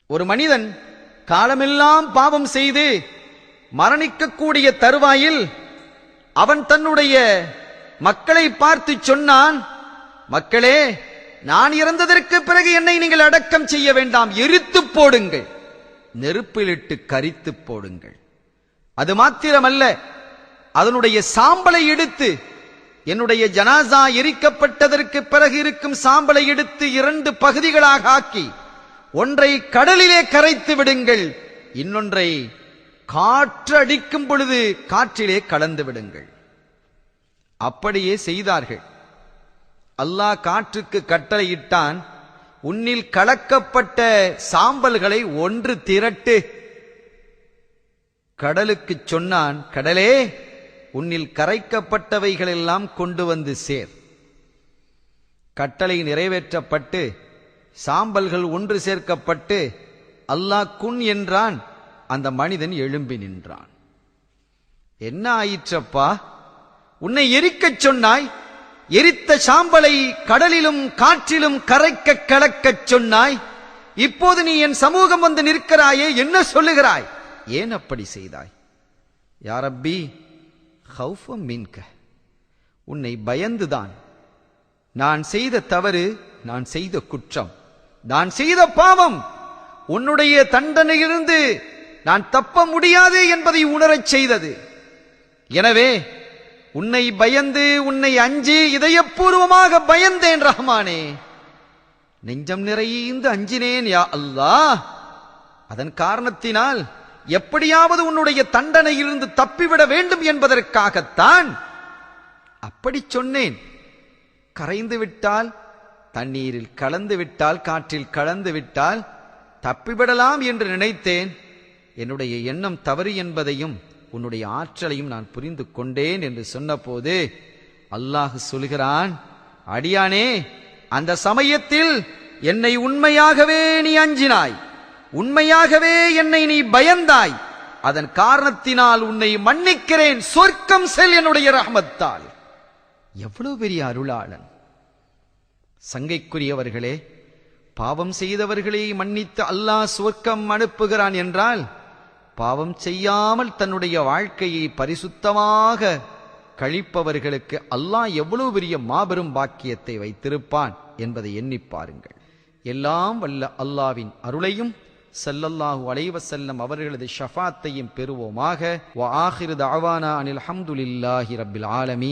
ஒரு மனிதன் காலமெல்லாம் பாவம் செய்து மரணிக்கக்கூடிய தருவாயில் அவன் தன்னுடைய மக்களை பார்த்து சொன்னான், மக்களே, நான் இறந்ததற்கு பிறகு என்னை நீங்கள் அடக்கம் செய்ய வேண்டாம், எரித்து போடுங்கள், நெருப்பிலிட்டு கரித்து போடுங்கள். அது மாத்திரமல்ல, அதனுடைய சாம்பலை எடுத்து, என்னுடைய ஜனாசா எரிக்கப்பட்டதற்கு பிறகு இருக்கும் சாம்பலை எடுத்து 2 பகுதிகளாக ஆக்கி ஒன்றை கடலிலே கரைத்து விடுங்கள், இன்னொன்றை காற்று அடிக்கும் பொழுது காற்றிலே கலந்து விடுங்கள். அப்படியே செய்தார்கள். அல்லாஹ் காற்றுக்கு கட்டளையிட்டான், உன்னில் கலக்கப்பட்ட சாம்பல்களை ஒன்று திரட்டு. கடலுக்கு சொன்னான், கடலே, உன்னில் கரைக்கப்பட்டவைகள் எல்லாம் கொண்டு வந்து சேர். கட்டளை நிறைவேற்றப்பட்டு சாம்பல்கள் ஒன்று சேர்க்கப்பட்டு அல்லாஹ் குன் என்றான். அந்த மனிதன் எழும்பி நின்றான். என்ன ஆயிற்றப்பா, உன்னை எரிக்கச் சொன்னாய், எரித்த சாம்பலை கடலிலும் காற்றிலும் கரைக்க கலக்கச் சொன்னாய், இப்போது நீ என் சமூகம் வந்து நிற்கிறாயே, என்ன சொல்லுகிறாய்? ஏன் அப்படி செய்தாய்? யா ரப்பி, ஹௌஃபம் மின்க, உன்னை பயந்துதான். நான் செய்த தவறு, நான் செய்த குற்றம், நான் செய்த பாவம் உன்னுடைய தண்டனையிலிருந்து நான் தப்ப முடியாது என்பதை உணரச் செய்தது. எனவே உன்னை பயந்து, உன்னை அஞ்சி, இதயபூர்வமாக பயந்தேன் ரஹ்மானே, நெஞ்சம் நிறைந்து அஞ்சினேன் யா அல்லாஹ். அதன் காரணத்தினால் எப்படியாவது உன்னுடைய தண்டனையிலிருந்து தப்பிவிட வேண்டும் என்பதற்காகத்தான் அப்படி சொன்னேன். கரைந்து விட்டால், தண்ணீரில் கலந்து விட்டால், காற்றில் கலந்து விட்டால் தப்பிவிடலாம் என்று நினைத்தேன். என்னுடைய எண்ணம் தவறு என்பதையும் உன்னுடைய ஆற்றலையும் நான் புரிந்து கொண்டேன் என்று சொன்னபோது அல்லாஹ் சொல்கிறான், அடியானே, அந்த சமயத்தில் என்னை உண்மையாகவே நீ அஞ்சினாய், உண்மையாகவே என்னை நீ பயந்தாய், அதன் காரணத்தினால் உன்னை மன்னிக்கிறேன், சொர்க்கம் செல் என்னுடைய ரஹ்மத்தால். எவ்வளவு பெரிய அருளாளன்! சங்கைக்குரியவர்களே, பாவம் செய்தவர்களை மன்னித்து அல்லாஹ் சொர்க்கம் அனுப்புகிறான் என்றால், பாவம் செய்யாமல் தன்னுடைய வாழ்க்கையை பரிசுத்தமாக கழிப்பவர்களுக்கு அல்லாஹ் எவ்வளவு பெரிய மாபெரும் பாக்கியத்தை வைத்திருப்பான் என்பதை எண்ணி பாருங்கள். எல்லாம் வல்ல அல்லாஹ்வின் அருளையும் ஸல்லல்லாஹு அலைஹி வஸல்லம் அவர்களது ஷஃபாத்தையும் பெறுவோமாக. வ ஆகிரு தஅவானா அனில் ஹம்துலில்லாஹி ரப்பில் ஆலமீன்.